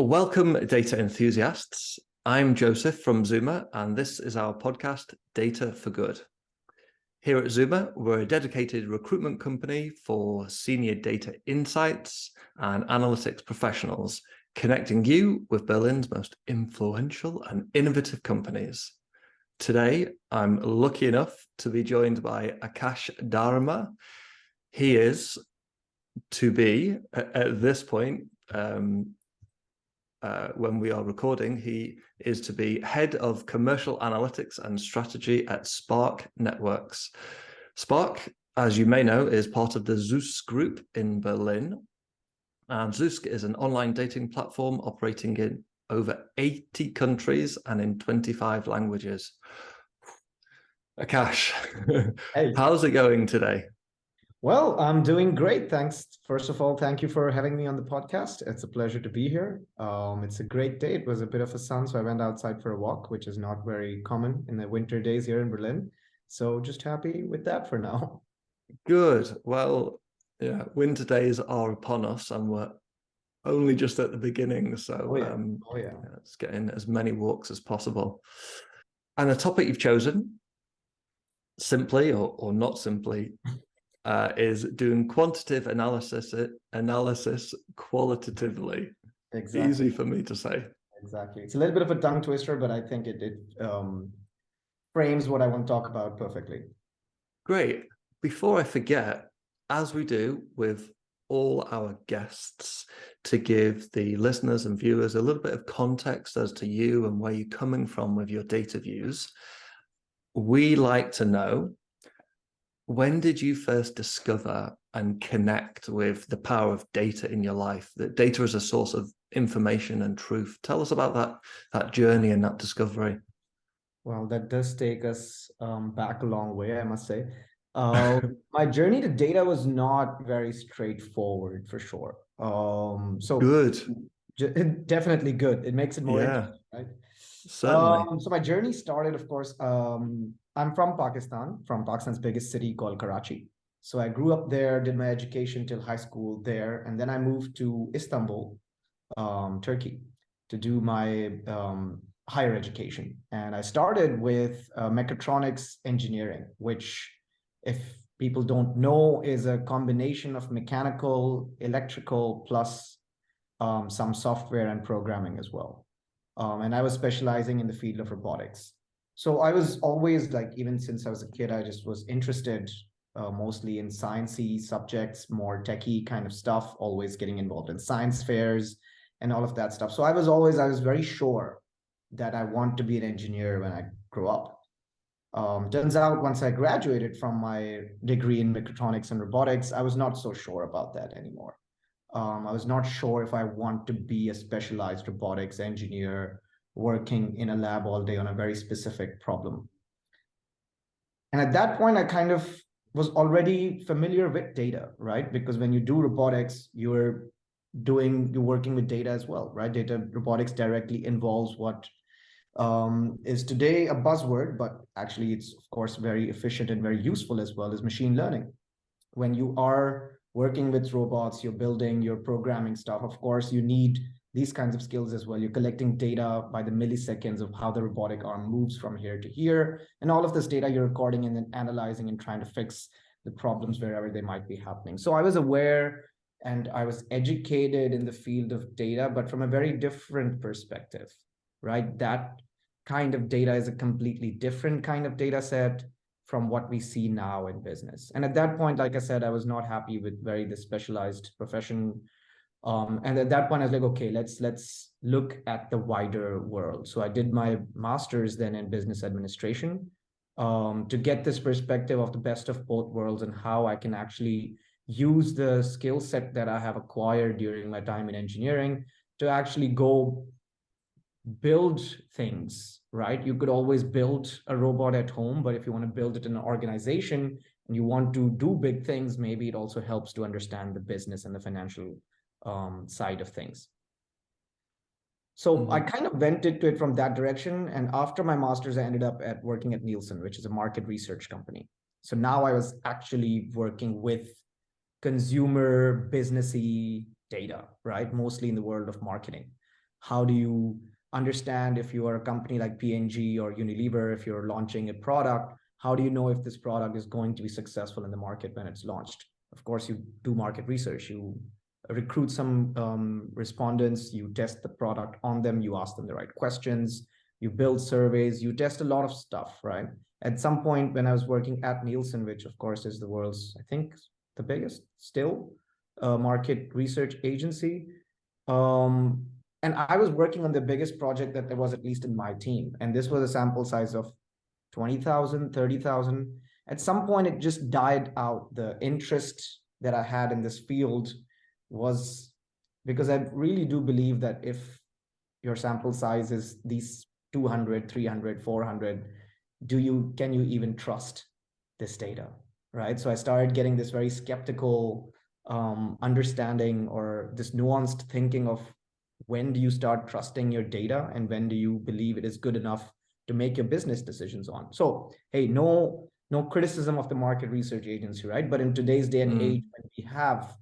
Welcome, data enthusiasts. I'm Joseph from Zuma, and this is our podcast, Data for Good. Here at Zuma, we're a dedicated recruitment company for senior data insights and analytics professionals, connecting you with Berlin's most influential and innovative companies. Today, I'm lucky enough to be joined by Aakash Dharma. He is to be, at this point, when we are recording, he is to be head of commercial analytics and strategy at Spark Networks. Spark, as you may know, is part of the Zeus group in Berlin. And Zeus is an online dating platform operating in over 80 countries and in 25 languages. Aakash, Hey. How's it going today? Well, I'm doing great. Thanks. First of all, thank you for having me on the podcast. It's a pleasure to be here. It's a great day. It was a bit of a sun, so I went outside for a walk, which is not very common in the winter days here in Berlin. So just happy with that for now. Good. Well, yeah, winter days are upon us, and we're only just at the beginning. So let's get in as many walks as possible. And the topic you've chosen, simply or not simply, is doing quantitative analysis qualitatively. Exactly. Easy for me to say. Exactly. It's a little bit of a tongue twister, but I think it frames what I want to talk about perfectly. Great. Before I forget, as we do with all our guests, to give the listeners and viewers a little bit of context as to you and where you're coming from with your data views, we like to know, when did you first discover and connect with the power of data in your life, that data is a source of information and truth? Tell us about that journey and that discovery. Well, that does take us back a long way, I must say. My journey to data was not very straightforward, for sure. So good. Definitely good. It makes it more interesting, right? Certainly. So my journey started, of course, I'm from Pakistan's biggest city called Karachi. So I grew up there, did my education till high school there, and then I moved to Istanbul, Turkey, to do my higher education. And I started with mechatronics engineering, which, if people don't know, is a combination of mechanical, electrical, plus some software and programming as well. And I was specializing in the field of robotics. So I was always, like, even since I was a kid, I just was interested mostly in sciencey subjects, more techie kind of stuff, always getting involved in science fairs and all of that stuff. So I was very sure that I want to be an engineer when I grow up. Turns out once I graduated from my degree in mechatronics and robotics, I was not so sure about that anymore. I was not sure if I want to be a specialized robotics engineer working in a lab all day on a very specific problem. And at that point, I kind of was already familiar with data, right? Because when you do robotics, you're working with data as well, right? Data robotics directly involves what is today a buzzword, but actually it's, of course, very efficient and very useful as well, is machine learning. When you are working with robots, you're building, you're programming stuff, of course, you need these kinds of skills as well. You're collecting data by the milliseconds of how the robotic arm moves from here to here. And all of this data you're recording and then analyzing and trying to fix the problems wherever they might be happening. So I was aware and I was educated in the field of data, but from a very different perspective, right? That kind of data is a completely different kind of data set from what we see now in business. And at that point, like I said, I was not happy with the specialized profession. And at that point, I was like, okay, let's look at the wider world. So I did my master's then in business administration to get this perspective of the best of both worlds and how I can actually use the skill set that I have acquired during my time in engineering to actually go build things, right? You could always build a robot at home, but if you want to build it in an organization and you want to do big things, maybe it also helps to understand the business and the financial side of things. So I kind of went into it from that direction. And after my master's, I ended up working at Nielsen, which is a market research company. So now I was actually working with consumer businessy data, right? Mostly in the world of marketing. How do you understand if you are a company like P&G or Unilever, if you're launching a product, how do you know if this product is going to be successful in the market when it's launched? Of course, you do market research, you recruit some respondents, you test the product on them, you ask them the right questions, you build surveys, you test a lot of stuff, right? At some point when I was working at Nielsen, which of course is the world's, I think, the biggest still market research agency, um, and I was working on the biggest project that there was, at least in my team. And this was a sample size of 20,000, 30,000. At some point, it just died out. The interest that I had in this field was because I really do believe that if your sample size is these 200, 300, 400, can you even trust this data, right? So I started getting this very skeptical understanding, or this nuanced thinking of when do you start trusting your data and when do you believe it is good enough to make your business decisions on. So, hey, no criticism of the market research agency, right? But in today's day and age, when we have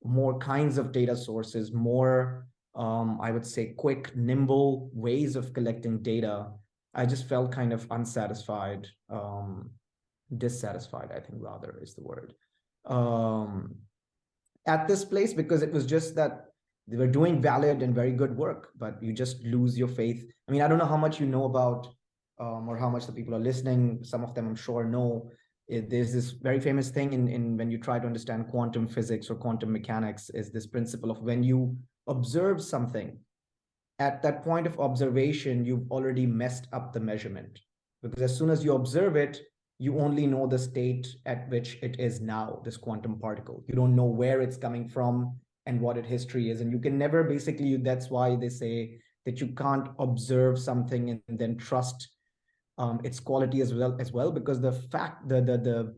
more kinds of data sources, more, I would say, quick, nimble ways of collecting data, I just felt kind of unsatisfied, dissatisfied, I think rather is the word, at this place, because it was just that they were doing valid and very good work, but you just lose your faith. I mean, I don't know how much you know about, or how much the people are listening. Some of them, I'm sure, know. There's this very famous thing in when you try to understand quantum physics or quantum mechanics, is this principle of when you observe something, at that point of observation, you've already messed up the measurement. Because as soon as you observe it, you only know the state at which it is now, this quantum particle. You don't know where it's coming from and what its history is. And you can never basically, that's why they say that you can't observe something and then trust its quality as well, because the fact, the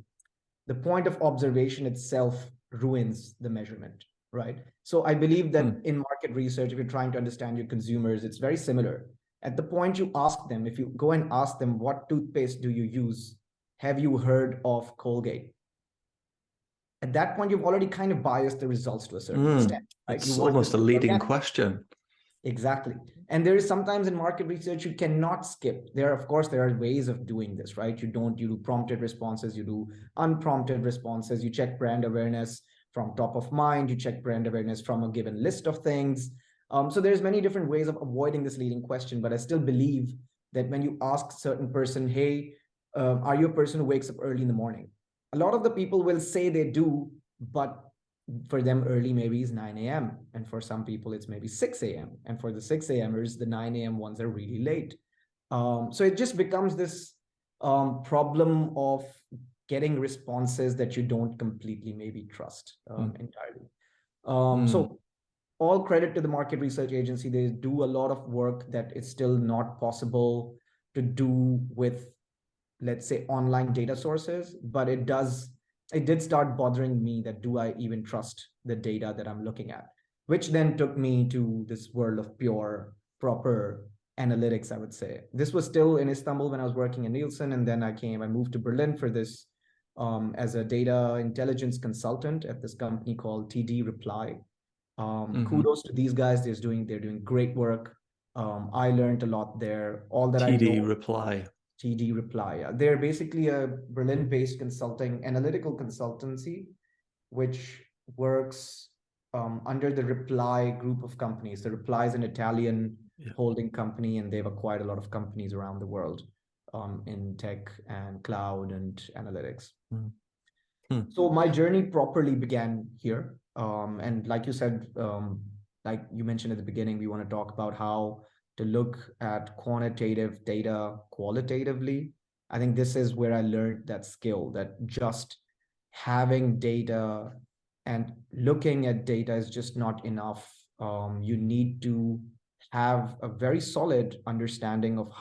point of observation itself ruins the measurement, right? So I believe that in market research, if you're trying to understand your consumers, it's very similar. At the point you ask them, if you go and ask them, what toothpaste do you use? Have you heard of Colgate? At that point, you've already kind of biased the results to a certain extent. Right? It's almost a leading question. Exactly. And there is sometimes in market research, you cannot skip. Of course, there are ways of doing this, right? You do prompted responses, you do unprompted responses, you check brand awareness from top of mind, you check brand awareness from a given list of things. So there's many different ways of avoiding this leading question, but I still believe that when you ask a certain person, hey, are you a person who wakes up early in the morning? A lot of the people will say they do, but for them, early maybe is 9 a.m. And for some people, it's maybe 6 a.m. And for the 6 a.m.ers, the 9 a.m. ones are really late. So it just becomes this problem of getting responses that you don't completely maybe trust entirely. So all credit to the market research agency. They do a lot of work that is still not possible to do with, let's say, online data sources, but it did start bothering me that do I even trust the data that I'm looking at, which then took me to this world of pure, proper analytics, I would say. This was still in Istanbul when I was working in Nielsen, and then I moved to Berlin for this as a data intelligence consultant at this company called TD Reply. Kudos to these guys. They're doing great work. I learned a lot there. All that I know. TD Reply. They're basically a Berlin-based analytical consultancy, which works under the Reply group of companies. The Reply is an Italian holding company, and they've acquired a lot of companies around the world in tech and cloud and analytics. So my journey properly began here. And like you said, like you mentioned at the beginning, we want to talk about how to look at quantitative data qualitatively. I think this is where I learned that skill, that just having data and looking at data is just not enough. You need to have a very solid understanding of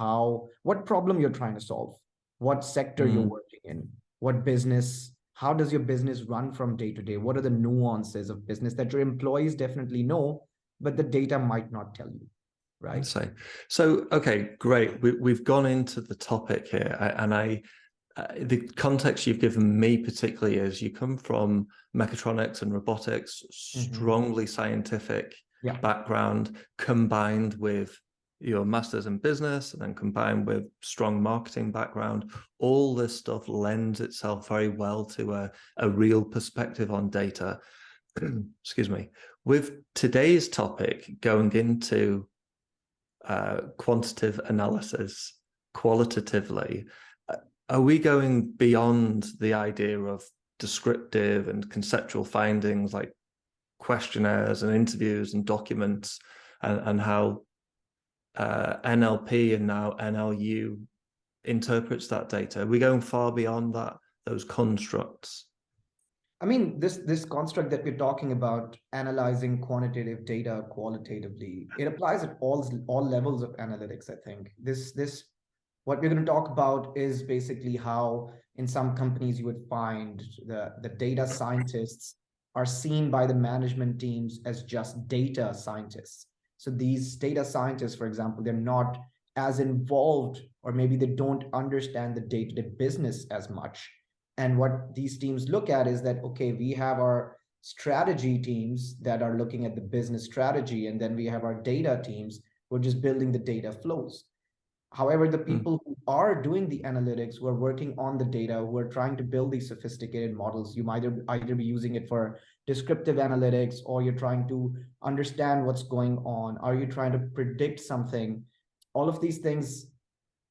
what problem you're trying to solve, what sector you're working in, what business, how does your business run from day to day? What are the nuances of business that your employees definitely know, but the data might not tell you? Right. So, okay, great. We've gone into the topic here, and the context you've given me particularly is you come from mechatronics and robotics, strongly scientific background combined with your master's in business and then combined with strong marketing background, all this stuff lends itself very well to a real perspective on data. Excuse me. With today's topic going into quantitative analysis qualitatively, are we going beyond the idea of descriptive and conceptual findings like questionnaires and interviews and documents and how NLP and now NLU interprets that data? Are we going far beyond that, those constructs? I mean, this construct that we're talking about, analyzing quantitative data qualitatively, it applies at all levels of analytics, I think. This what we're going to talk about is basically how in some companies you would find the data scientists are seen by the management teams as just data scientists. So these data scientists, for example, they're not as involved, or maybe they don't understand the day-to-day business as much. And what these teams look at is that, okay, we have our strategy teams that are looking at the business strategy, and then we have our data teams who are just building the data flows. However, the people who are doing the analytics, who are working on the data, who are trying to build these sophisticated models, you might either be using it for descriptive analytics, or you're trying to understand what's going on. Are you trying to predict something? All of these things,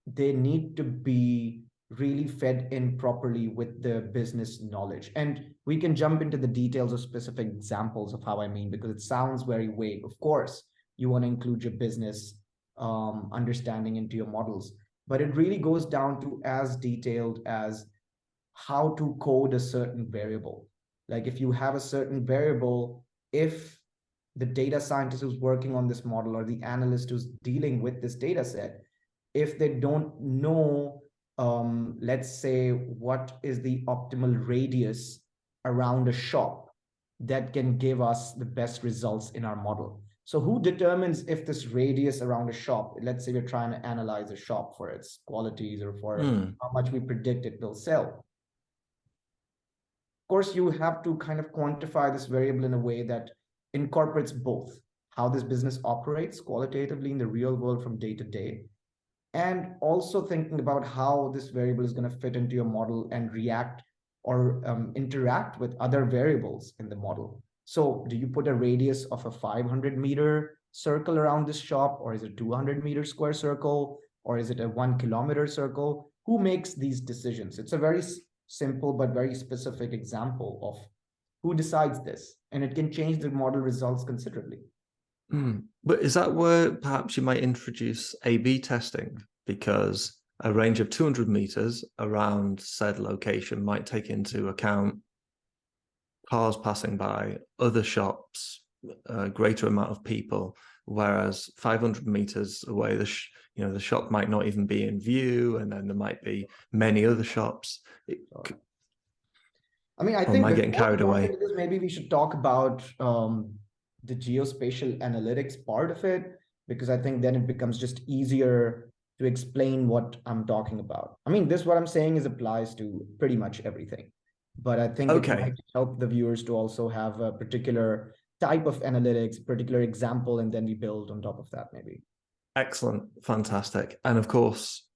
they need to be really fed in properly with the business knowledge. And we can jump into the details of specific examples of how I mean, because it sounds very vague. Of course, you want to include your business understanding into your models, but it really goes down to as detailed as how to code a certain variable. Like if you have a certain variable, if the data scientist who's working on this model or the analyst who's dealing with this data set, if they don't know, let's say, what is the optimal radius around a shop that can give us the best results in our model. So who determines if this radius around a shop, let's say we're trying to analyze a shop for its qualities or for how much we predict it will sell. Of course, you have to kind of quantify this variable in a way that incorporates both how this business operates qualitatively in the real world from day to day, and also thinking about how this variable is going to fit into your model and react or interact with other variables in the model. So do you put a radius of a 500-meter circle around this shop, or is it a 200-meter square circle, or is it a 1-kilometer circle? Who makes these decisions? It's a very simple but very specific example of who decides this, and it can change the model results considerably. But is that where perhaps you might introduce A/B testing? Because a range of 200 meters around said location might take into account cars passing by, other shops, a greater amount of people, whereas 500 meters away, the shop might not even be in view, and then there might be many other shops. I mean, I think am I getting carried away? Maybe we should talk about the geospatial analytics part of it, because I think then it becomes just easier to explain what I'm talking about. I mean, what I'm saying applies to pretty much everything, but I think it might help the viewers to also have a particular type of analytics, particular example, and then we build on top of that maybe. Excellent, fantastic. And of course,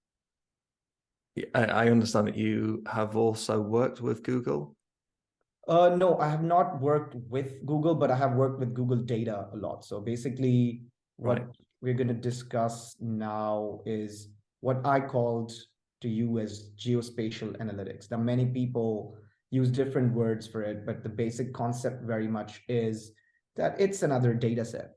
I understand that you have also worked with Google. No, I have not worked with Google, but I have worked with Google data a lot. So basically what we're going to discuss now is what I called to you as geospatial analytics. Now, many people use different words for it, but the basic concept very much is that it's another data set,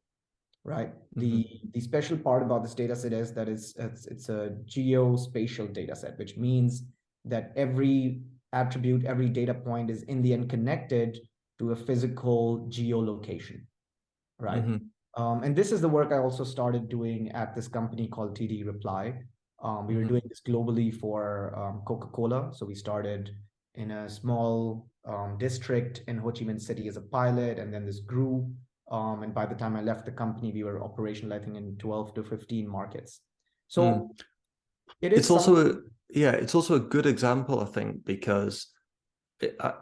right? The special part about this data set is that it's a geospatial data set, which means that every attribute, every data point is in the end connected to a physical geolocation, right? And this is the work I also started doing at this company called TD Reply. We were doing this globally for Coca-Cola. So we started in a small district in Ho Chi Minh City as a pilot, and then this grew. And by the time I left the company, we were operational, I think, in 12 to 15 markets. So it's also a good example, I think, because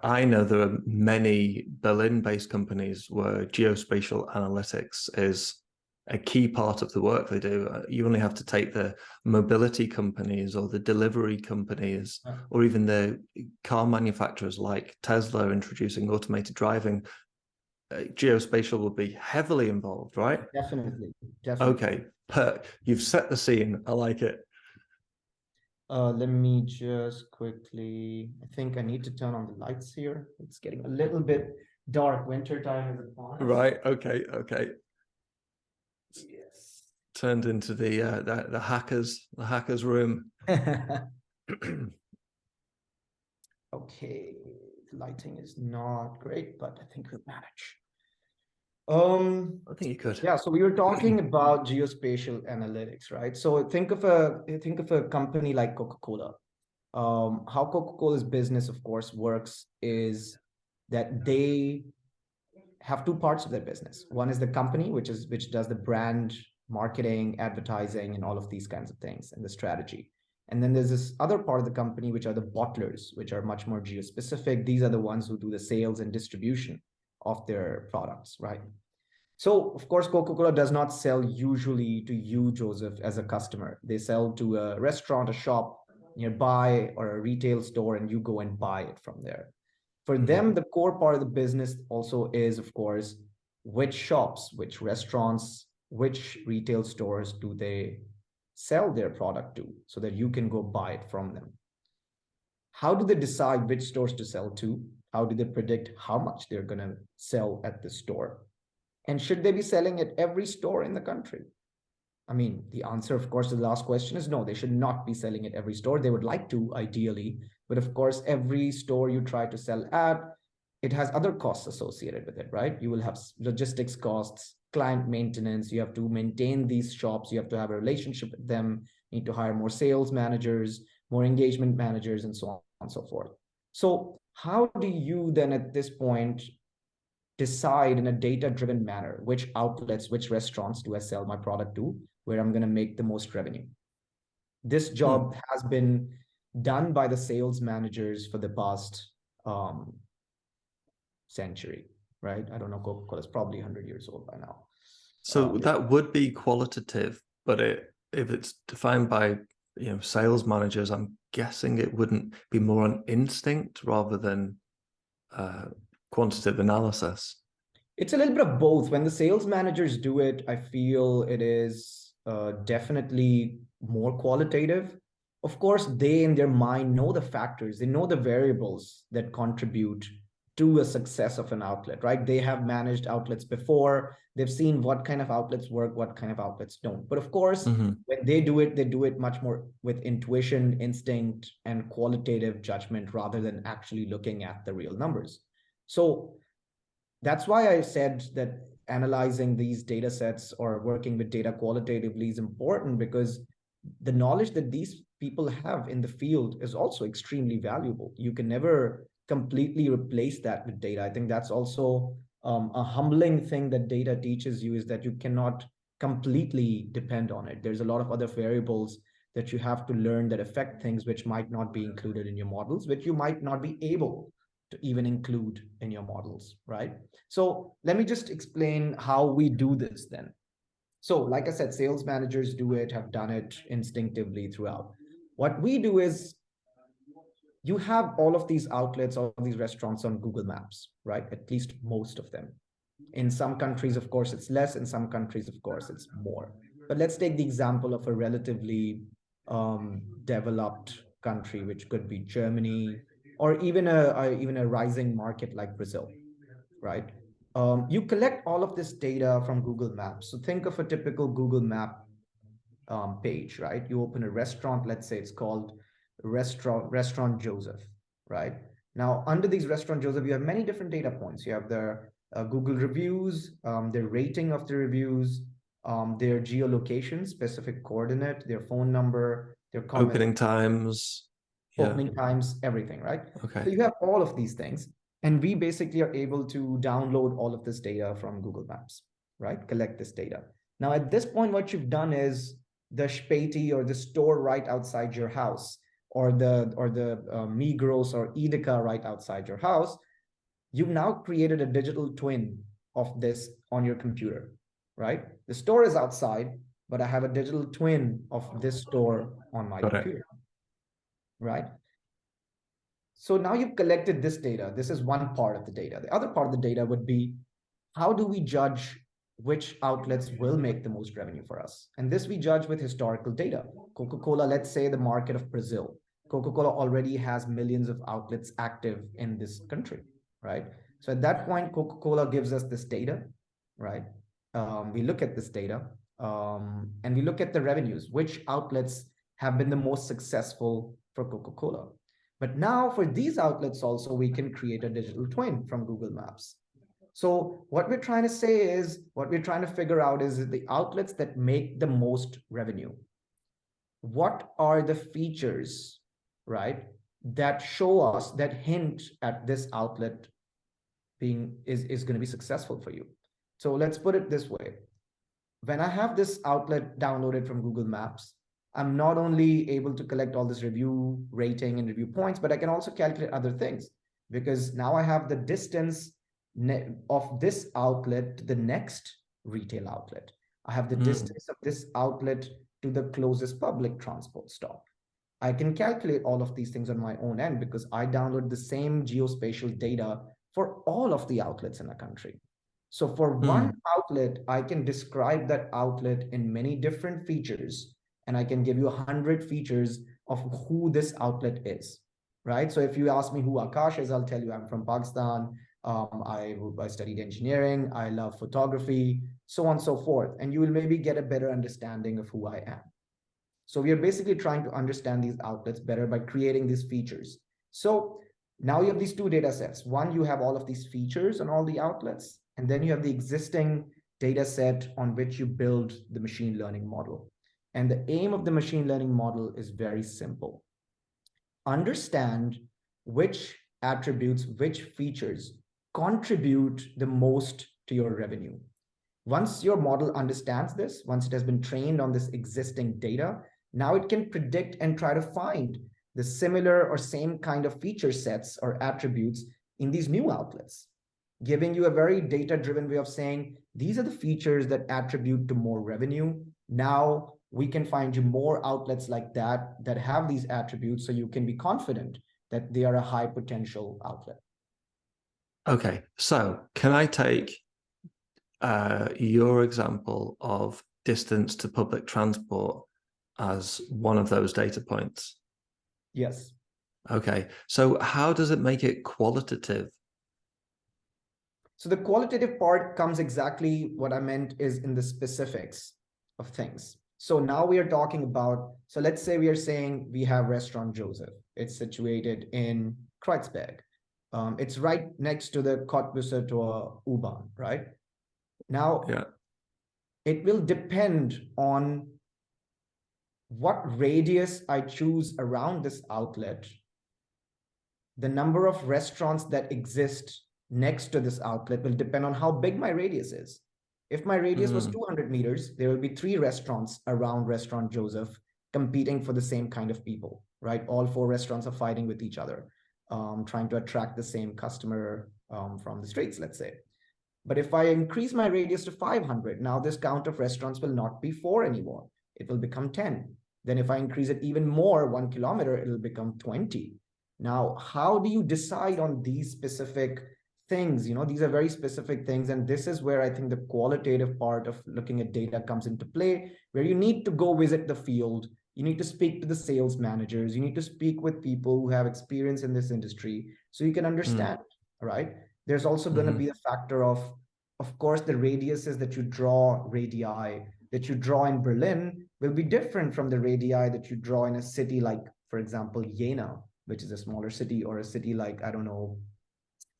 I know there are many Berlin-based companies where geospatial analytics is a key part of the work they do. You only have to take the mobility companies or the delivery companies or even the car manufacturers like Tesla introducing automated driving. Geospatial will be heavily involved, right? Definitely. Okay, you've set the scene. I like it. Let me just quickly, I think I need to turn on the lights here. It's getting a little bit dark. Winter time is upon us. Right. Okay. Yes. Turned into the hackers room. Okay, the lighting is not great, but I think we'll manage. I think you could. Yeah, so we were talking about geospatial analytics, right? So think of a company like Coca-Cola. How Coca-Cola's business, of course, works is that they have two parts of their business. One is the company, which does the brand marketing, advertising, and all of these kinds of things, and the strategy. And then there's this other part of the company, which are the bottlers, which are much more geospecific. These are the ones who do the sales and distribution of their products, right? So, of course, Coca-Cola does not sell usually to you, Joseph, as a customer. They sell to a restaurant, a shop nearby, or a retail store, and you go and buy it from there. For them, the core part of the business also is, of course, which shops, which restaurants, which retail stores do they sell their product to so that you can go buy it from them. How do they decide which stores to sell to? How do they predict how much they're going to sell at the store? And should they be selling at every store in the country? I mean, the answer, of course, to the last question is no, they should not be selling at every store. They would like to, ideally. But of course, every store you try to sell at, it has other costs associated with it, right? You will have logistics costs, client maintenance. You have to maintain these shops. You have to have a relationship with them. You need to hire more sales managers, more engagement managers, and so on and so forth. So how do you then at this point decide in a data-driven manner which outlets, which restaurants do I sell my product to, where I'm going to make the most revenue? This job has been done by the sales managers for the past century, right? I don't know, Coca-Cola is probably 100 years old by now. So that would be qualitative, but if it's defined by sales managers, I'm guessing it wouldn't be more on instinct rather than quantitative analysis. It's a little bit of both. When the sales managers do it, I feel it is definitely more qualitative. Of course, they in their mind know the factors, they know the variables that contribute to a success of an outlet, right? They have managed outlets before. They've seen what kind of outlets work, what kind of outlets don't. But of course, when they do it much more with intuition, instinct, and qualitative judgment rather than actually looking at the real numbers. So that's why I said that analyzing these data sets or working with data qualitatively is important, because the knowledge that these people have in the field is also extremely valuable. You can never completely replace that with data. I think that's also a humbling thing that data teaches you, is that you cannot completely depend on it. There's a lot of other variables that you have to learn that affect things which might not be included in your models, which you might not be able to even include in your models, right? So let me just explain how we do this then. So like I said, sales managers do it, have done it instinctively throughout. What we do is, you have all of these outlets, all of these restaurants on Google Maps, right? At least most of them. In some countries, of course, it's less. In some countries, of course, it's more. But let's take the example of a relatively developed country, which could be Germany, or even a rising market like Brazil, right? You collect all of this data from Google Maps. So think of a typical Google Map page, right? You open a restaurant, let's say it's called Restaurant Joseph, right? Now, under these Restaurant Joseph, you have many different data points. You have their Google reviews, their rating of the reviews, their geolocation, specific coordinate, their phone number, their comment, opening times, opening times, everything, right? Okay. So you have all of these things, and we basically are able to download all of this data from Google Maps, right? Collect this data. Now, at this point, what you've done is the Späti or the store right outside your house, or the Migros or Edeka right outside your house, you've now created a digital twin of this on your computer, right? The store is outside, but I have a digital twin of this store on my Got it. computer, right? So now you've collected this data. This is one part of the data. The other part of the data would be, how do we judge which outlets will make the most revenue for us? And this we judge with historical data. Coca-Cola, let's say the market of Brazil. Coca-Cola already has millions of outlets active in this country, right? So at that point, Coca-Cola gives us this data, right? We look at this data and we look at the revenues, which outlets have been the most successful for Coca-Cola. But now for these outlets also, we can create a digital twin from Google Maps. So what we're trying to say is, what we're trying to figure out is the outlets that make the most revenue. What are the features, right, that show us, that hint at this outlet being is going to be successful for you? So let's put it this way. When I have this outlet downloaded from Google Maps, I'm not only able to collect all this review rating and review points, but I can also calculate other things, because now I have the distance of this outlet to the next retail outlet. I have the distance of this outlet to the closest public transport stop. I can calculate all of these things on my own end because I download the same geospatial data for all of the outlets in the country. So for one outlet, I can describe that outlet in many different features, and I can give you 100 features of who this outlet is, right? So if you ask me who Aakash is, I'll tell you I'm from Pakistan. I studied engineering. I love photography, so on and so forth. And you will maybe get a better understanding of who I am. So we are basically trying to understand these outlets better by creating these features. So now you have these two data sets. One, you have all of these features on all the outlets, and then you have the existing data set on which you build the machine learning model. And the aim of the machine learning model is very simple. Understand which attributes, which features contribute the most to your revenue. Once your model understands this, once it has been trained on this existing data, now it can predict and try to find the similar or same kind of feature sets or attributes in these new outlets, giving you a very data-driven way of saying, these are the features that attribute to more revenue. Now we can find you more outlets like that that have these attributes, so you can be confident that they are a high potential outlet. Okay, so can I take your example of distance to public transport as one of those data points? Yes. Okay, so how does it make it qualitative? So the qualitative part comes exactly what I meant is in the specifics of things. So now we are talking about, so let's say we are saying we have restaurant Joseph. It's situated in Kreuzberg. It's right next to the Cottbusser to U-Bahn, right? Now, it will depend on what radius I choose around this outlet, the number of restaurants that exist next to this outlet will depend on how big my radius is. If my radius was 200 meters, there will be 3 restaurants around Restaurant Joseph competing for the same kind of people, right? All 4 restaurants are fighting with each other, trying to attract the same customer from the streets, let's say. But if I increase my radius to 500, now this count of restaurants will not be 4 anymore. It will become 10. Then if I increase it even more, 1 kilometer, it'll become 20. Now, how do you decide on these specific things? You know, these are very specific things. And this is where I think the qualitative part of looking at data comes into play, where you need to go visit the field. You need to speak to the sales managers. You need to speak with people who have experience in this industry so you can understand, right? There's also going to be a factor of course, the radiuses that you draw, radii that you draw in Berlin will be different from the radii that you draw in a city like, for example, Jena, which is a smaller city, or a city like, I don't know,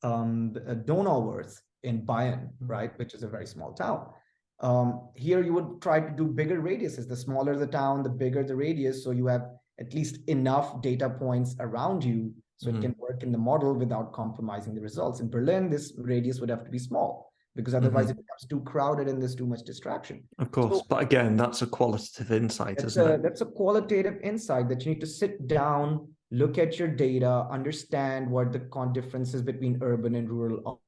Donauwörth in Bayern, right, which is a very small town. Here you would try to do bigger radiuses. The smaller the town, the bigger the radius, so you have at least enough data points around you so it can work in the model without compromising the results. In Berlin, this radius would have to be small. because otherwise it becomes too crowded and there's too much distraction. Of course. So But again, that's a qualitative insight, isn't it? that's a qualitative insight that you need to sit down, look at your data, understand what the differences between urban and rural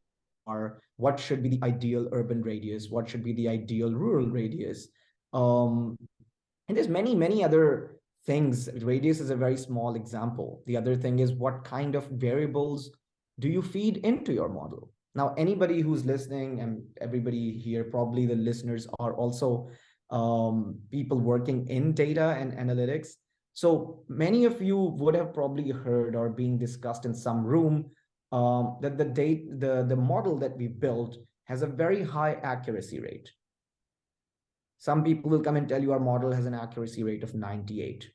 are, what should be the ideal urban radius, what should be the ideal rural radius. And there's many other things. Radius is a very small example. The other thing is, what kind of variables do you feed into your model? Now, anybody who's listening, and everybody here, probably the listeners are also people working in data and analytics. So many of you would have probably heard or being discussed in some room that the model that we built has a very high accuracy rate. Some people will come and tell you our model has an accuracy rate of 98%.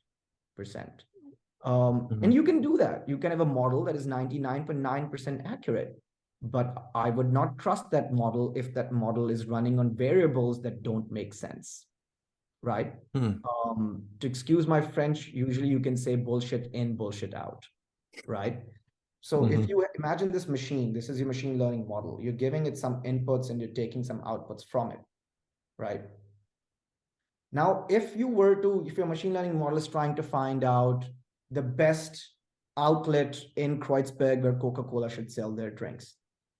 And you can do that. You can have a model that is 99.9% accurate, but I would not trust that model if that model is running on variables that don't make sense, right? To excuse my French, usually you can say bullshit in, bullshit out, right? So if you imagine this machine, this is your machine learning model, you're giving it some inputs and you're taking some outputs from it, right? Now, if your machine learning model is trying to find out the best outlet in Kreuzberg where Coca-Cola should sell their drinks.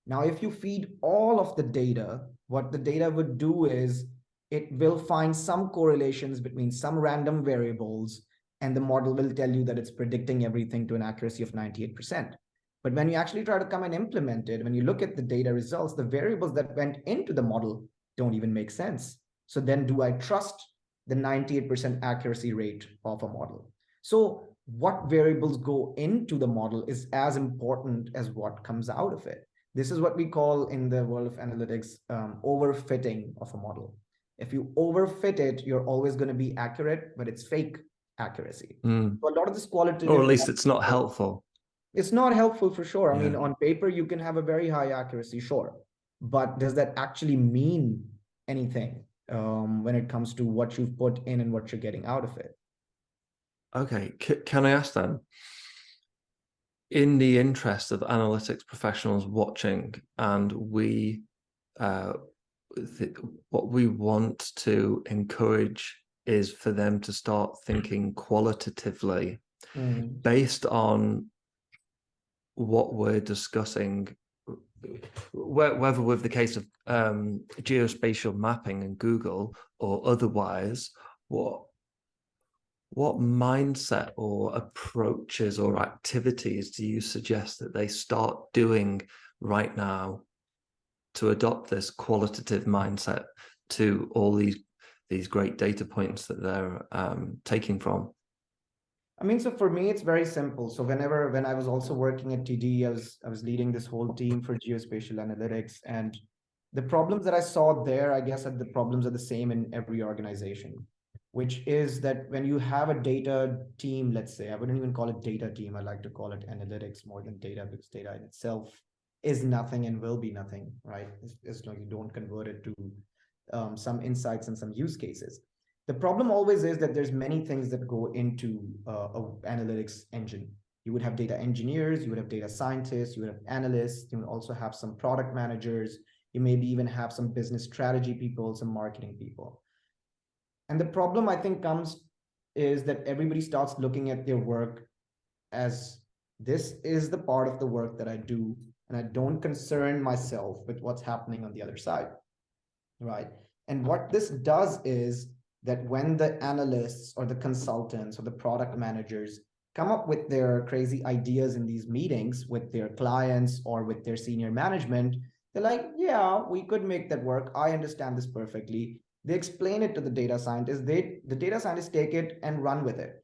Now, if you feed all of the data, what the data would do is it will find some correlations between some random variables, and the model will tell you that it's predicting everything to an accuracy of 98%. But when you actually try to come and implement it, when you look at the data results, the variables that went into the model don't even make sense. So then do I trust the 98% accuracy rate of a model? So what variables go into the model is as important as what comes out of it. This is what we call in the world of analytics overfitting of a model. If you overfit it, you're always going to be accurate, but it's fake accuracy. So a lot of this qualitative, or at least it's not helpful. It's not helpful for sure. I mean, on paper, you can have a very high accuracy, sure. But does that actually mean anything when it comes to what you've put in and what you're getting out of it? Okay. Can I ask then, in the interest of analytics professionals watching, and what we want to encourage is for them to start thinking qualitatively based on what we're discussing, whether with the case of geospatial mapping and Google or otherwise, what mindset or approaches or activities do you suggest that they start doing right now to adopt this qualitative mindset to all these great data points that they're taking from? I mean, so for me, it's very simple. So when I was also working at TD, I was leading this whole team for geospatial analytics, and the problems that I saw there, I guess, the problems are the same in every organization, which is that when you have a data team, let's say, I wouldn't even call it data team. I like to call it analytics more than data, because data in itself is nothing and will be nothing, right? As long as you don't convert it to some insights and some use cases. The problem always is that there's many things that go into an analytics engine. You would have data engineers, you would have data scientists, you would have analysts, you would also have some product managers, you maybe even have some business strategy people, some marketing people. And the problem, I think, comes is that everybody starts looking at their work as, this is the part of the work that I do, and I don't concern myself with what's happening on the other side, right? And what this does is that when the analysts or the consultants or the product managers come up with their crazy ideas in these meetings with their clients or with their senior management, they're like, yeah, we could make that work. I understand this perfectly. They explain it to the data scientists. The data scientists take it and run with it.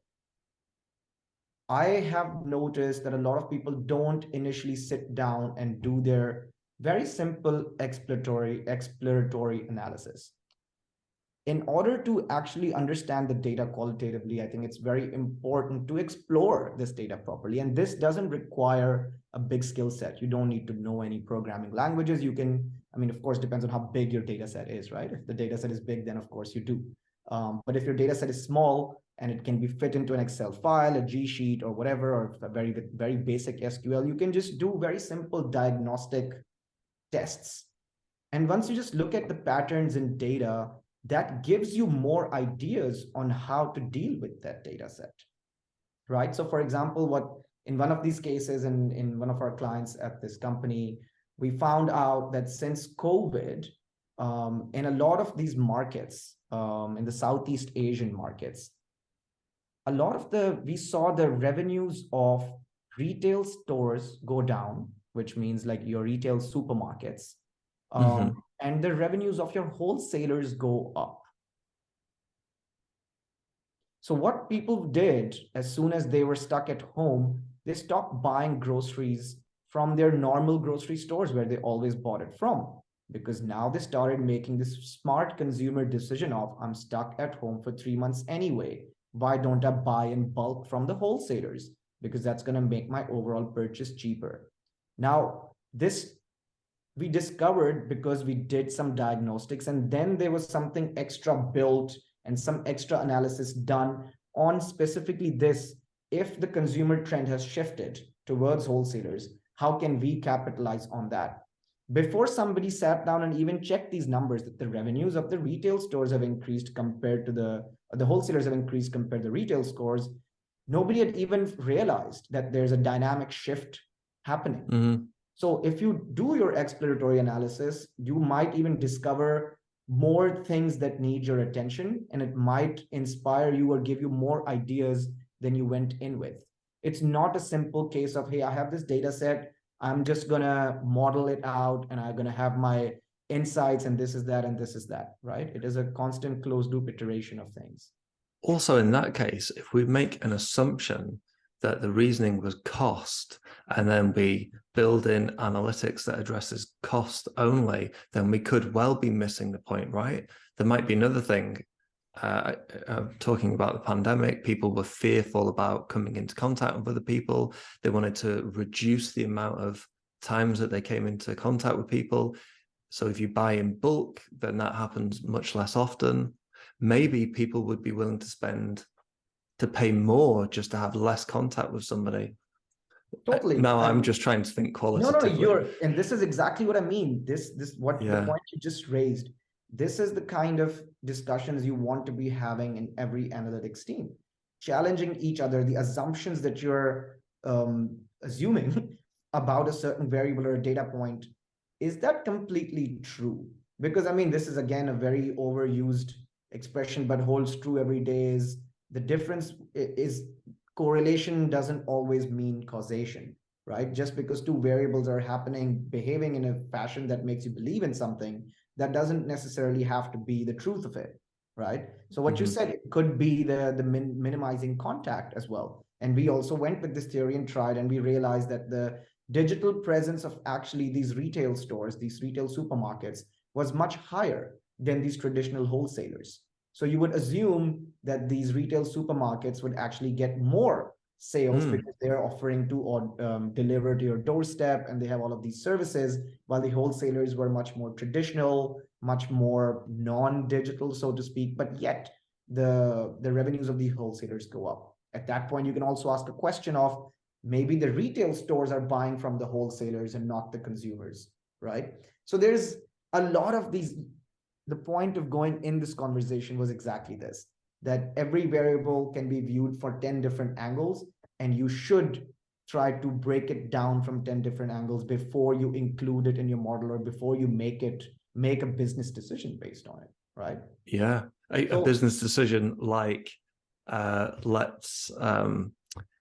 I have noticed that a lot of people don't initially sit down and do their very simple exploratory analysis. In order to actually understand the data qualitatively, I think it's very important to explore this data properly. And this doesn't require a big skill set. You don't need to know any programming languages. You can, I mean, of course, depends on how big your data set is, right? If the data set is big, then of course you do. But if your data set is small and it can be fit into an Excel file, a G sheet or whatever, or a very basic SQL, you can just do very simple diagnostic tests. And once you just look at the patterns in data, that gives you more ideas on how to deal with that data set, right? So for example, what in one of these cases in one of our clients at this company, we found out that since COVID, in a lot of these markets, in the Southeast Asian markets, a lot of we saw the revenues of retail stores go down, which means like your retail supermarkets, and the revenues of your wholesalers go up. So what people did as soon as they were stuck at home, they stopped buying groceries from their normal grocery stores where they always bought it from, because now they started making this smart consumer decision of, I'm stuck at home for 3 months anyway. Why don't I buy in bulk from the wholesalers? Because that's going to make my overall purchase cheaper. Now, this we discovered because we did some diagnostics, and then there was something extra built and some extra analysis done on specifically this. If the consumer trend has shifted towards wholesalers, how can we capitalize on that? Before somebody sat down and even checked these numbers, that the revenues of the retail stores have increased compared to the wholesalers have increased compared to the retail stores, nobody had even realized that there's a dynamic shift happening. So if you do your exploratory analysis, you might even discover more things that need your attention, and it might inspire you or give you more ideas than you went in with. It's not a simple case of, hey, I have this data set, I'm just going to model it out and I'm going to have my insights and this is that and this is that, right? It is a constant closed loop iteration of things. Also, in that case, if we make an assumption that the reasoning was cost, and then we build in analytics that addresses cost only, then we could well be missing the point, right? There might be another thing. Talking about the pandemic, people were fearful about coming into contact with other people. They wanted to reduce the amount of times that they came into contact with people. So if you buy in bulk, then that happens much less often. Maybe people would be willing to pay more just to have less contact with somebody. Totally. Now I'm just trying to think qualitatively. No, and this is exactly what I mean. The point you just raised. This is the kind of discussions you want to be having in every analytics team, challenging each other, the assumptions that you're assuming about a certain variable or a data point. Is that completely true? Because I mean, this is again a very overused expression, but holds true every day. Is the difference is correlation doesn't always mean causation, right? Just because two variables are behaving in a fashion that makes you believe in something, that doesn't necessarily have to be the truth of it, right? So what you said, it could be the minimizing contact as well. And we also went with this theory and tried, and we realized that the digital presence of actually these retail stores, these retail supermarkets, was much higher than these traditional wholesalers. So you would assume that these retail supermarkets would actually get more sales because they're offering to deliver to your doorstep, and they have all of these services, while the wholesalers were much more traditional, much more non-digital, so to speak, but yet the revenues of the wholesalers go up. At that point, you can also ask a question of, maybe the retail stores are buying from the wholesalers and not the consumers, right? So there's a lot of these. The point of going in this conversation was exactly this, that every variable can be viewed for 10 different angles, and you should try to break it down from 10 different angles before you include it in your model, or before you make a business decision based on it, right? Yeah, a business decision like let's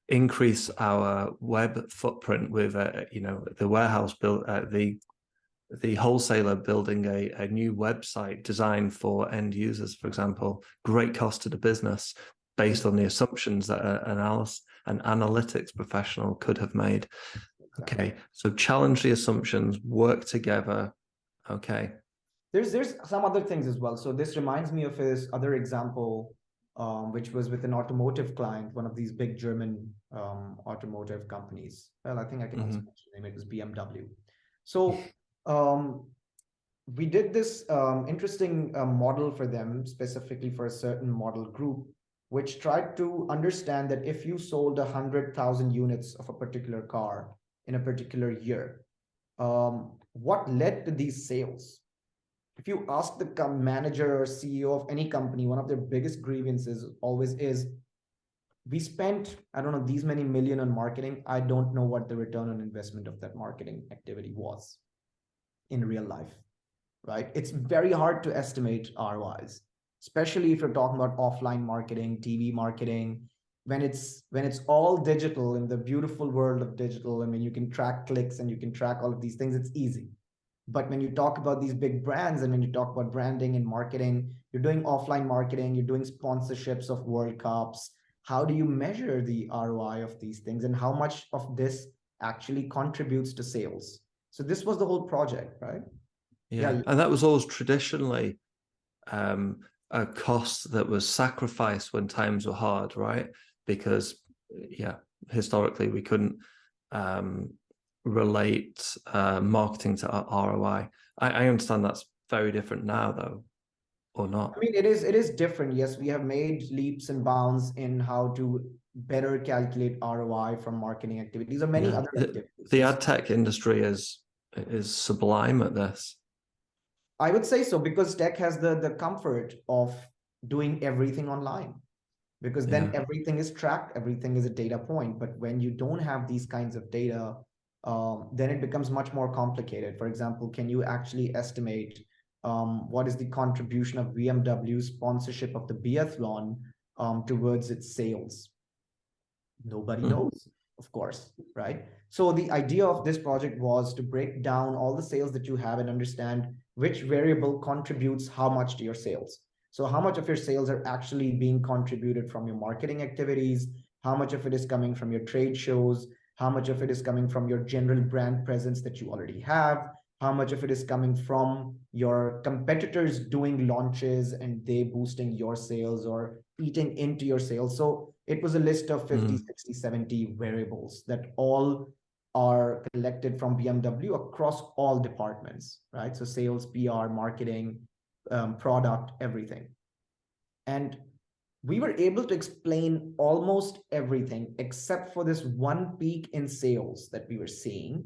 increase our web footprint with the warehouse build the wholesaler building a new website designed for end users, for example. Great cost to the business based on the assumptions that an analytics professional could have made. Okay, so challenge the assumptions, work together. Okay. There's some other things as well. So this reminds me of his other example, which was with an automotive client, one of these big German automotive companies. Well, I think I can also mention the name. It was BMW. So we did this interesting model for them, specifically for a certain model group, which tried to understand that if you sold 100,000 units of a particular car in a particular year, what led to these sales? if you ask the manager or CEO of any company, one of their biggest grievances always is, we spent, I don't know, these many million on marketing. I don't know what the return on investment of that marketing activity was in real life, right? It's very hard to estimate ROIs, especially if you're talking about offline marketing, TV marketing, when it's all digital in the beautiful world of digital. I mean, you can track clicks and you can track all of these things. It's easy. But when you talk about these big brands and when you talk about branding and marketing, you're doing offline marketing, you're doing sponsorships of World Cups. How do you measure the ROI of these things and how much of this actually contributes to sales? So this was the whole project, right? Yeah. And that was always traditionally a cost that was sacrificed when times were hard, right? Because, yeah, historically we couldn't relate marketing to ROI. I understand that's very different now, though, or not. I mean, it is different. Yes, we have made leaps and bounds in how to better calculate ROI from marketing activities or many other activities. The ad tech industry is sublime at this. I would say so, because tech has the comfort of doing everything online, because then everything is tracked, everything is a data point. But when you don't have these kinds of data, then it becomes much more complicated. For example, can you actually estimate what is the contribution of BMW's sponsorship of the biathlon towards its sales? Nobody knows, of course, right? So the idea of this project was to break down all the sales that you have and understand which variable contributes how much to your sales. So how much of your sales are actually being contributed from your marketing activities? How much of it is coming from your trade shows? How much of it is coming from your general brand presence that you already have? How much of it is coming from your competitors doing launches and they boosting your sales or eating into your sales? So it was a list of 50, 60, 70 variables that all are collected from BMW across all departments, right? So sales, PR, marketing, product, everything. And we were able to explain almost everything except for this one peak in sales that we were seeing.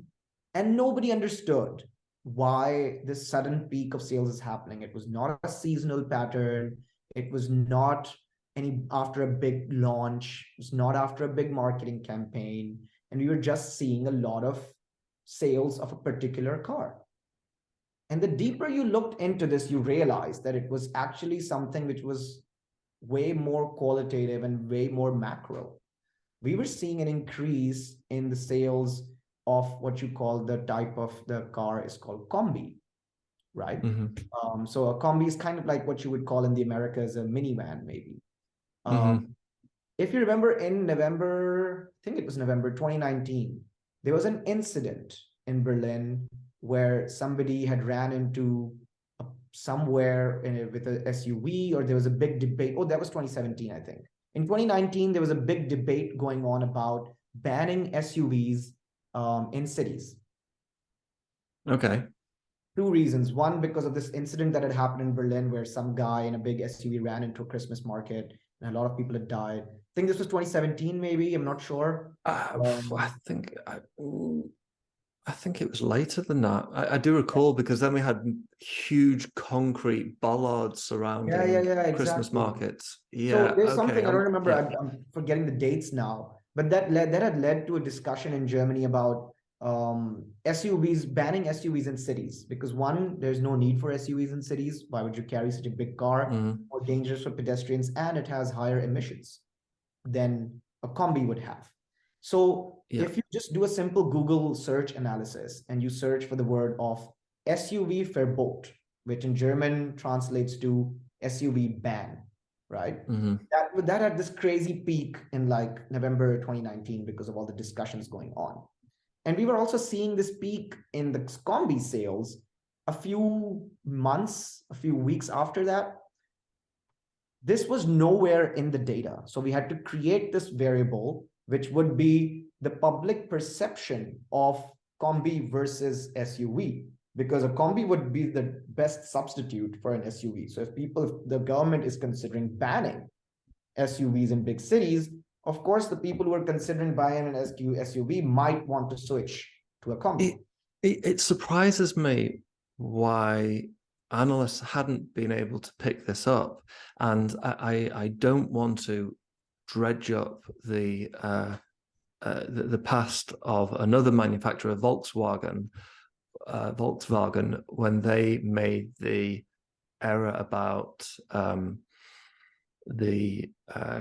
And nobody understood why this sudden peak of sales is happening. It was not a seasonal pattern. It was not any after a big launch. It was not after a big marketing campaign. And we were just seeing a lot of sales of a particular car. And the deeper you looked into this, you realized that it was actually something which was way more qualitative and way more macro. We were seeing an increase in the sales of what you call the type of the car is called combi, right? So a combi is kind of like what you would call in the Americas a minivan, maybe. If you remember in November, I think it was November 2019, there was an incident in Berlin where somebody had ran into somewhere with a SUV, or there was a big debate. Oh, that was 2017, I think. In 2019, there was a big debate going on about banning SUVs in cities. Okay. Two reasons. One, because of this incident that had happened in Berlin where some guy in a big SUV ran into a Christmas market and a lot of people had died. I think this was 2017, maybe. I'm not sure. I think it was later than that. I do recall, because then we had huge concrete bollards surrounding Christmas markets. So there's something I don't remember. I'm forgetting the dates now, but that had led to a discussion in Germany about SUVs, banning SUVs in cities, because one, there's no need for SUVs in cities. Why would you carry such a big car? More dangerous for pedestrians, and it has higher emissions than a combi would have. So if you just do a simple Google search analysis and you search for the word of SUV Verbot, which in German translates to SUV ban, right? That had this crazy peak in like November 2019 because of all the discussions going on. And we were also seeing this peak in the combi sales a few months, a few weeks after that. This was nowhere in the data. So we had to create this variable, which would be the public perception of combi versus SUV, because a combi would be the best substitute for an SUV. So if the government is considering banning SUVs in big cities, of course, the people who are considering buying an SUV might want to switch to a combi. It surprises me why analysts hadn't been able to pick this up. And I don't want to dredge up the past of another manufacturer, Volkswagen, when they made the error about the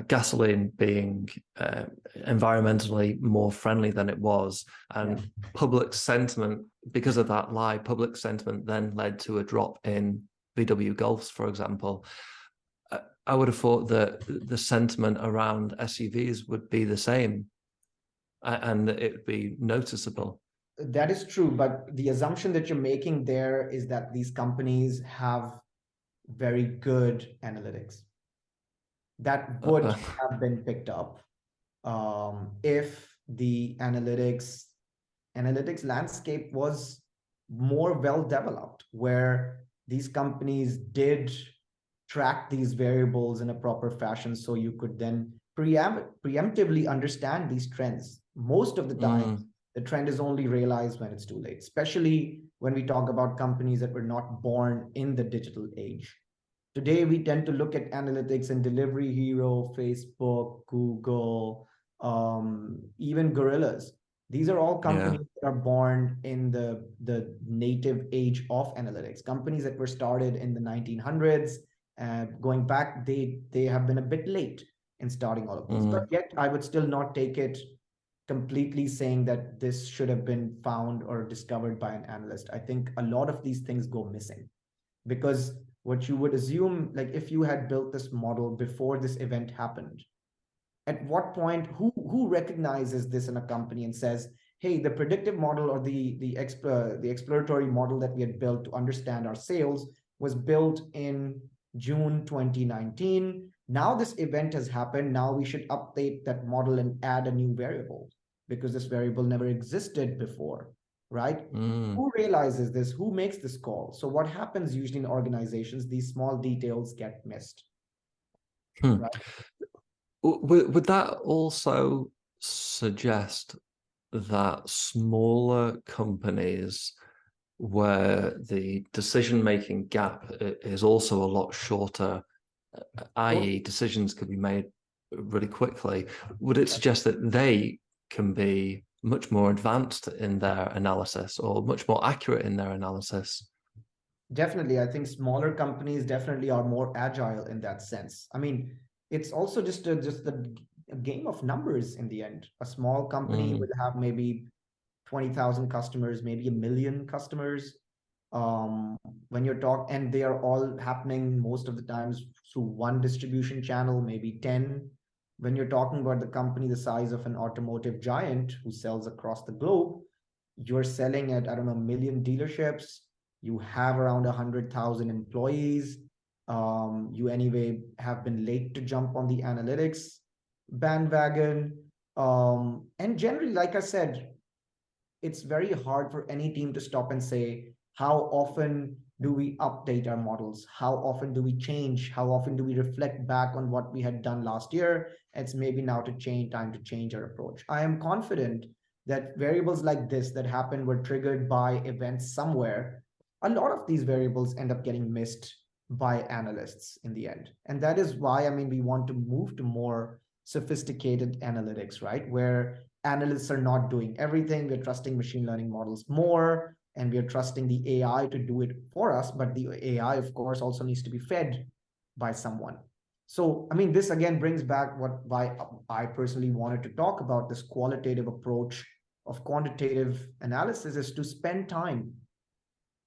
gasoline being environmentally more friendly than it was, and public sentiment, because of that lie, public sentiment then led to a drop in VW Golfs, for example. I would have thought that the sentiment around SUVs would be the same, and it would be noticeable. That is true, but the assumption that you're making there is that these companies have very good analytics that would have been picked up if the analytics landscape was more well developed, where these companies did track these variables in a proper fashion, so you could then preemptively understand these trends. Most of the time, the trend is only realized when it's too late, especially when we talk about companies that were not born in the digital age. Today, we tend to look at analytics and Delivery Hero, Facebook, Google, even Gorillas. These are all companies that are born in the native age of analytics. Companies that were started in the 1900s, going back, they have been a bit late in starting all of these. But yet, I would still not take it completely saying that this should have been found or discovered by an analyst. I think a lot of these things go missing because what you would assume, like if you had built this model before this event happened, at what point, who recognizes this in a company and says, hey, the predictive model or the exploratory model that we had built to understand our sales was built in June 2019. Now this event has happened. Now we should update that model and add a new variable because this variable never existed before, right? Who realizes this? Who makes this call? So what happens usually in organizations, these small details get missed. Right? Would that also suggest that smaller companies where the decision-making gap is also a lot shorter, i.e. decisions could be made really quickly, would it suggest that they can be much more advanced in their analysis or much more accurate in their analysis? Definitely. I think smaller companies definitely are more agile in that sense. I mean, it's also just a game of numbers in the end. A small company will have maybe 20,000 customers, maybe 1 million customers. When you're talking, and they are all happening most of the times through one distribution channel, maybe 10. When you're talking about the company the size of an automotive giant who sells across the globe, you're selling at, I don't know, 1 million dealerships. You have around 100,000 employees. You anyway have been late to jump on the analytics bandwagon. And generally, like I said, it's very hard for any team to stop and say, how often do we update our models? How often do we change? How often do we reflect back on what we had done last year? It's maybe now time to change our approach. I am confident that variables like this that happen were triggered by events somewhere. A lot of these variables end up getting missed by analysts in the end. And that is why, I mean, we want to move to more sophisticated analytics, right? Where analysts are not doing everything. We're trusting machine learning models more, and we're trusting the AI to do it for us. But the AI, of course, also needs to be fed by someone. So, I mean, this again brings back why I personally wanted to talk about this qualitative approach of quantitative analysis is to spend time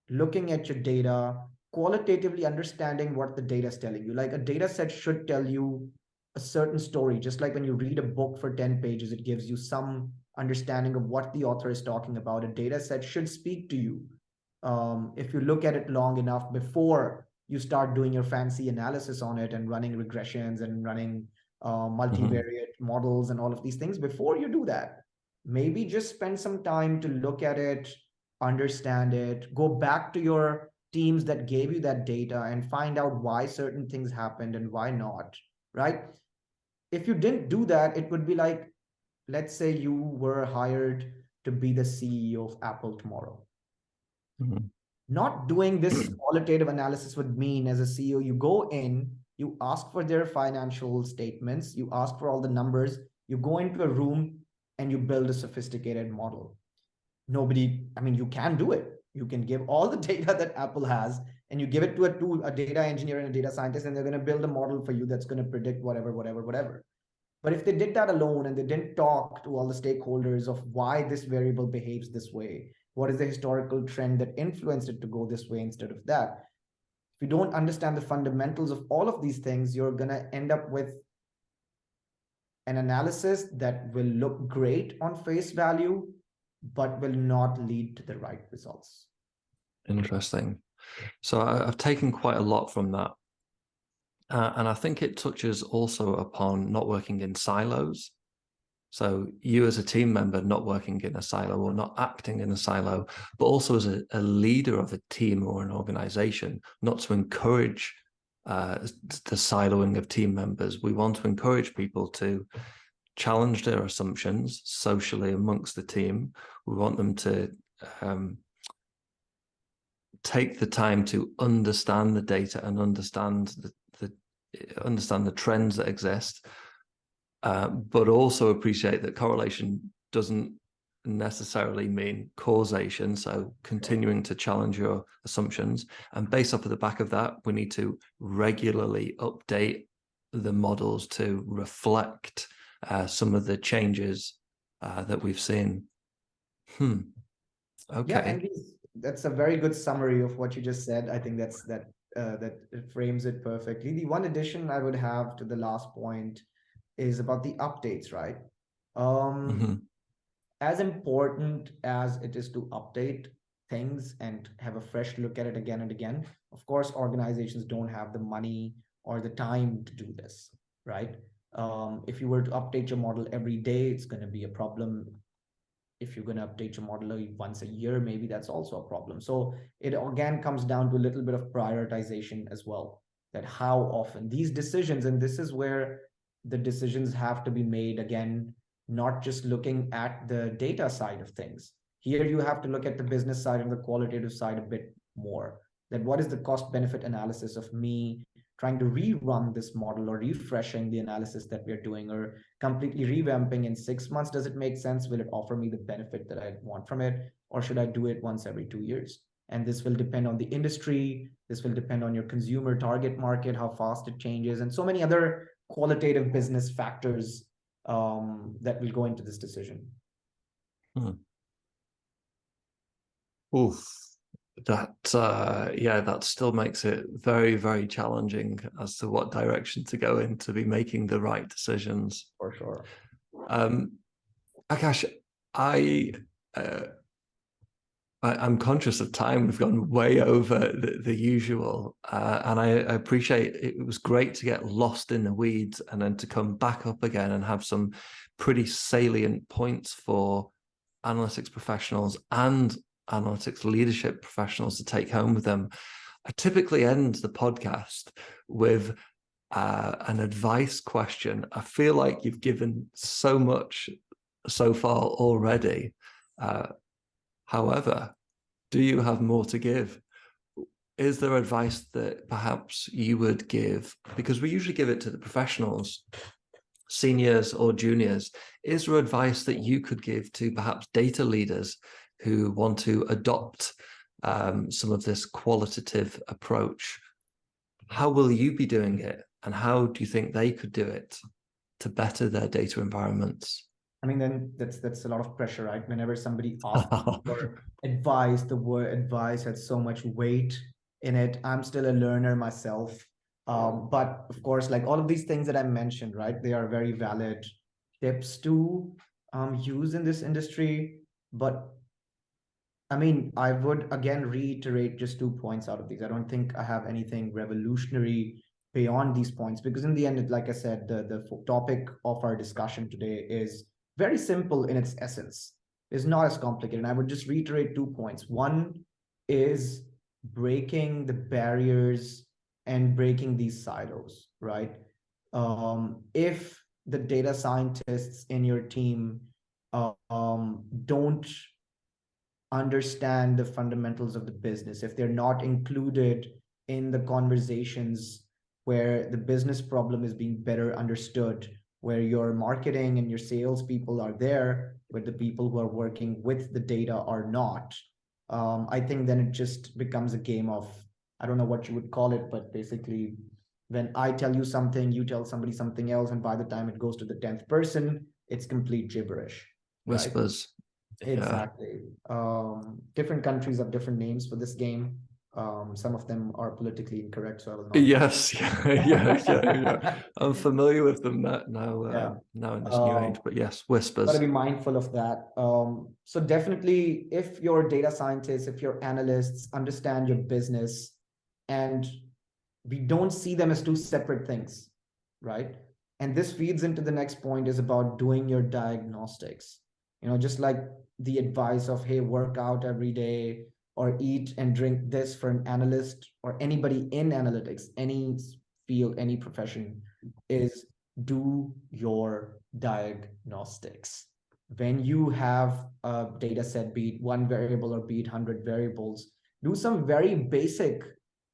looking at your data, qualitatively understanding what the data is telling you. Like a data set should tell you a certain story, just like when you read a book for 10 pages, it gives you some understanding of what the author is talking about. A data set should speak to you. If you look at it long enough before you start doing your fancy analysis on it and running regressions and running multivariate models and all of these things, before you do that, maybe just spend some time to look at it, understand it, go back to your teams that gave you that data and find out why certain things happened and why not, right? If you didn't do that, it would be like, let's say you were hired to be the CEO of Apple tomorrow. Not doing this qualitative analysis would mean, as a CEO, you go in, you ask for their financial statements, you ask for all the numbers, you go into a room and you build a sophisticated model. You can do it. You can give all the data that Apple has and you give it to a data engineer and a data scientist, and they're going to build a model for you that's going to predict whatever, whatever, whatever. But if they did that alone and they didn't talk to all the stakeholders of why this variable behaves this way, what is the historical trend that influenced it to go this way instead of that? If you don't understand the fundamentals of all of these things, you're going to end up with an analysis that will look great on face value, but will not lead to the right results. Interesting. So I've taken quite a lot from that. And I think it touches also upon not working in silos. So you as a team member not working in a silo or not acting in a silo, but also as a leader of a team or an organization, not to encourage the siloing of team members. We want to encourage people to challenge their assumptions socially amongst the team. We want them to take the time to understand the data and understand the trends that exist, but also appreciate that correlation doesn't necessarily mean causation. So continuing to challenge your assumptions, and based off of the back of that, we need to regularly update the models to reflect some of the changes that we've seen. Okay. Yeah, and that's a very good summary of what you just said. I think that frames it perfectly. The one addition I would have to the last point is about the updates, right? As important as it is to update things and have a fresh look at it again and again, of course, organizations don't have the money or the time to do this, right? If you were to update your model every day, it's going to be a problem. If you're going to update your model once a year, maybe that's also a problem. So it again comes down to a little bit of prioritization as well, that how often these decisions, and this is where the decisions have to be made again, not just looking at the data side of things. Here you have to look at the business side and the qualitative side a bit more. That what is the cost benefit analysis of me trying to rerun this model or refreshing the analysis that we're doing, or completely revamping in 6 months? Does it make sense? Will it offer me the benefit that I want from it? Or should I do it once every 2 years? And this will depend on the industry. This will depend on your consumer target market, how fast it changes, and so many other qualitative business factors that will go into this decision. Oof. That still makes it very, very challenging as to what direction to go in to be making the right decisions. For sure. Aakash, I'm conscious of time. We've gone way over the usual, and I appreciate it was great to get lost in the weeds and then to come back up again and have some pretty salient points for analytics professionals and analytics leadership professionals to take home with them. I typically end the podcast with an advice question. I feel like you've given so much so far already. However, do you have more to give? Is there advice that perhaps you would give? Because we usually give it to the professionals, seniors or juniors. Is there advice that you could give to perhaps data leaders who want to adopt some of this qualitative approach? How will you be doing it? And how do you think they could do it to better their data environments? I mean, then that's a lot of pressure, right? Whenever somebody asks for advice, the word advice has so much weight in it. I'm still a learner myself. But of course, like all of these things that I mentioned, right, they are very valid tips to use in this industry. But I mean, I would again reiterate just 2 points out of these. I don't think I have anything revolutionary beyond these points, because in the end, like I said, the topic of our discussion today is very simple in its essence. It's not as complicated. And I would just reiterate 2 points. One is breaking the barriers and breaking these silos, right? If the data scientists in your team don't understand the fundamentals of the business, if they're not included in the conversations where the business problem is being better understood, where your marketing and your sales people are there, but the people who are working with the data are not, I think then it just becomes a game of, I don't know what you would call it, but basically when I tell you something, you tell somebody something else, and by the time it goes to the 10th person, it's complete gibberish, right? Whispers. Yeah. Exactly. Different countries have different names for this game. Some of them are politically incorrect, so I will not. Yes. Yeah. I'm familiar with them now. Yeah. Now in this new age, but yes, whispers. Got to be mindful of that. So definitely, if your data scientists, if your analysts understand your business, and we don't see them as two separate things, right? And this feeds into the next point, is about doing your diagnostics. Just like the advice of, hey, work out every day or eat and drink this, for an analyst or anybody in analytics, any field, any profession, is do your diagnostics. When you have a data set, be it one variable or be it 100 variables, do some very basic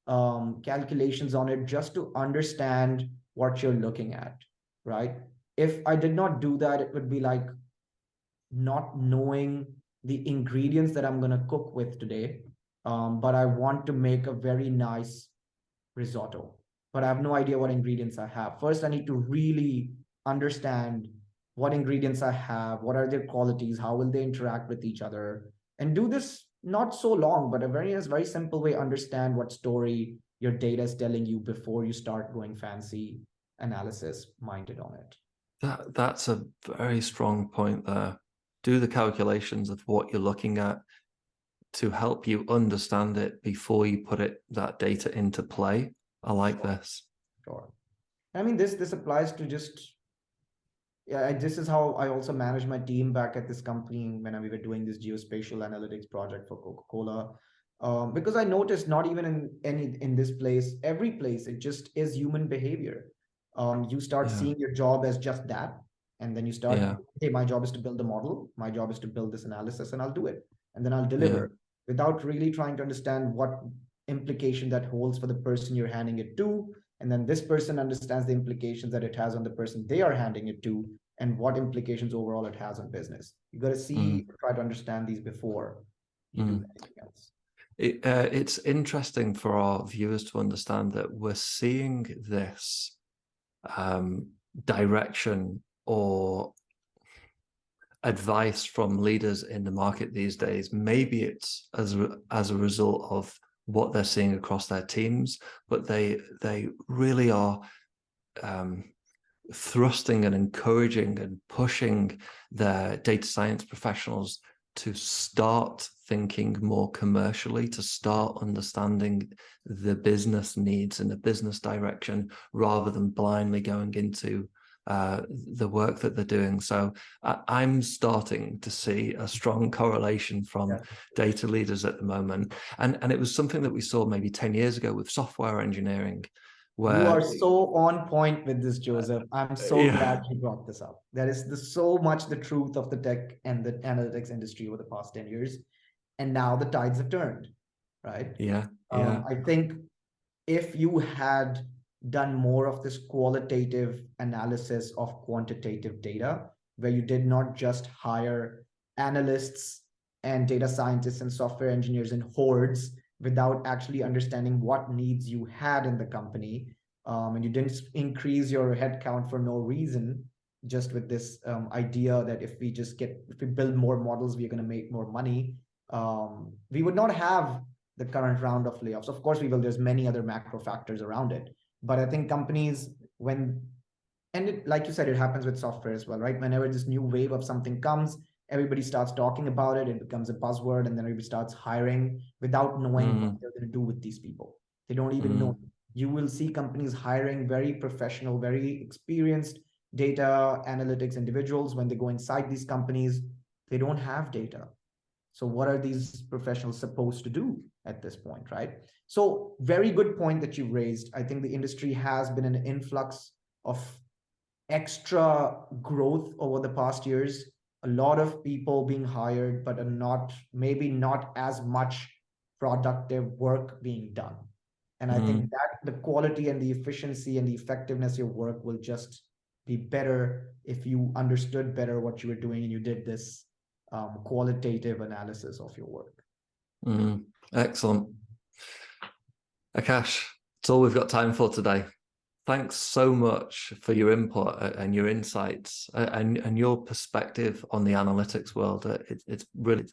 calculations on it just to understand what you're looking at, right? If I did not do that, it would be like not knowing the ingredients that I'm going to cook with today, but I want to make a very nice risotto, but I have no idea what ingredients I have. First, I need to really understand what ingredients I have, what are their qualities, how will they interact with each other, and do this not so long, but a very simple way. Understand what story your data is telling you before you start going fancy analysis minded on it. That's a very strong point there. Do the calculations of what you're looking at to help you understand it before you put that data into play. I like this. Sure. I mean, this applies to just, yeah, this is how I also manage my team back at this company when we were doing this geospatial analytics project for Coca-Cola. Because I noticed not even in this place, every place, it just is human behavior. You start seeing your job as just that, and then you start, hey, my job is to build a model, my job is to build this analysis, and I'll do it, and then I'll deliver, without really trying to understand what implication that holds for the person you're handing it to. And then this person understands the implications that it has on the person they are handing it to, and what implications overall it has on business. You got to try to understand these before you do anything else. It's interesting for our viewers to understand that we're seeing this direction or advice from leaders in the market these days. Maybe it's as a result of what they're seeing across their teams, but they really are thrusting and encouraging and pushing their data science professionals to start thinking more commercially, to start understanding the business needs and the business direction, rather than blindly going into the work that they're doing. So I'm starting to see a strong correlation from data leaders at the moment. And it was something that we saw maybe 10 years ago with software engineering. Where, you are so on point with this, Joseph. I'm so glad you brought this up. That is so much the truth of the tech and the analytics industry over the past 10 years. And now the tides have turned, right? I think if you had done more of this qualitative analysis of quantitative data, where you did not just hire analysts and data scientists and software engineers in hordes without actually understanding what needs you had in the company, and you didn't increase your headcount for no reason, just with this idea that if we build more models, we're going to make more money, we would not have the current round of layoffs. Of course we will. There's many other macro factors around it. But I think companies, like you said, it happens with software as well, right? Whenever this new wave of something comes, everybody starts talking about it. It becomes a buzzword, and then everybody starts hiring without knowing what they're going to do with these people. They don't even know. You will see companies hiring very professional, very experienced data analytics individuals. When they go inside these companies, they don't have data. So what are these professionals supposed to do at this point, right? So very good point that you raised. I think the industry has been an influx of extra growth over the past years. a lot of people being hired, but maybe not as much productive work being done. And I think that the quality and the efficiency and the effectiveness of your work will just be better if you understood better what you were doing and you did this qualitative analysis of your work. Excellent. Aakash, it's all we've got time for today. Thanks so much for your input and your insights and your perspective on the analytics world. It's really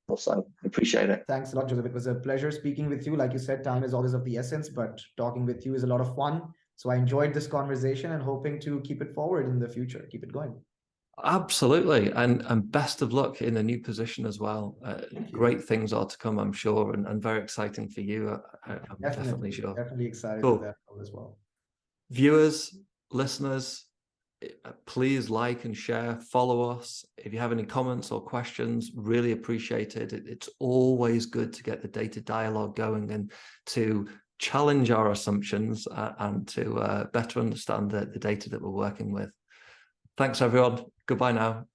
awesome. I appreciate it. Thanks a lot, Joseph. It was a pleasure speaking with you. Like you said, time is always of the essence, but talking with you is a lot of fun. So I enjoyed this conversation and hoping to keep it forward in the future. Keep it going. Absolutely. And best of luck in the new position as well. Great things are to come, I'm sure, and very exciting for you. I'm definitely sure. Definitely excited for that as well. Viewers, listeners, please like and share, follow us. If you have any comments or questions, really appreciate it. It's always good to get the data dialogue going and to challenge our assumptions and to better understand the data that we're working with. Thanks, everyone. Goodbye now.